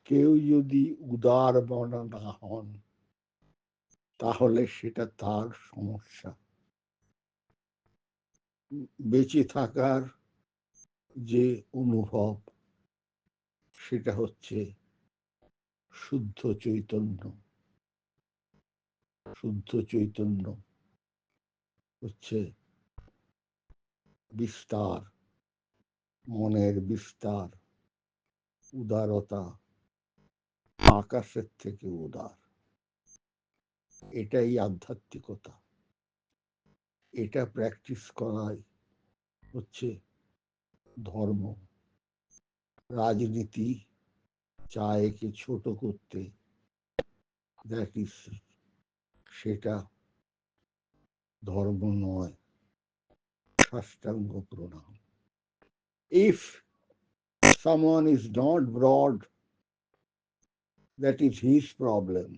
কেউ যদি উদার মনা না হন, তাহলে সেটা তার সমস্যা। বেঁচে থাকার যে অনুভব, সেটা হচ্ছে শুদ্ধ চৈতন্য। শুদ্ধ চৈতন্য হচ্ছে বিস্তার, মনের বিস্তার, উদারতা, আকাশের থেকে উদার। এটাই আধ্যাত্মিকতা। এটা প্র্যাকটিস করাই হচ্ছে ধর্ম। রাজনীতি চায় একে ছোট করতে, দ্যাট ইজ, সেটা ধর্ম নয়, সাষ্টাঙ্গ প্রণাম। If someone is not broad, that is his problem.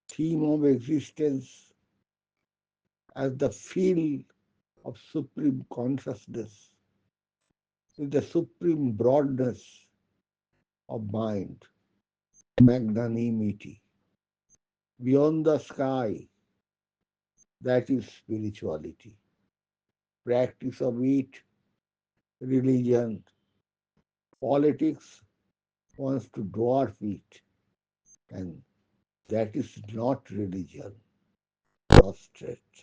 Theme of existence as the field of supreme consciousness is the supreme broadness of mind, magnanimity. Beyond the sky, that is spirituality. Practice of it, religion, politics wants to dwarf it, and that is not religion, prostrate.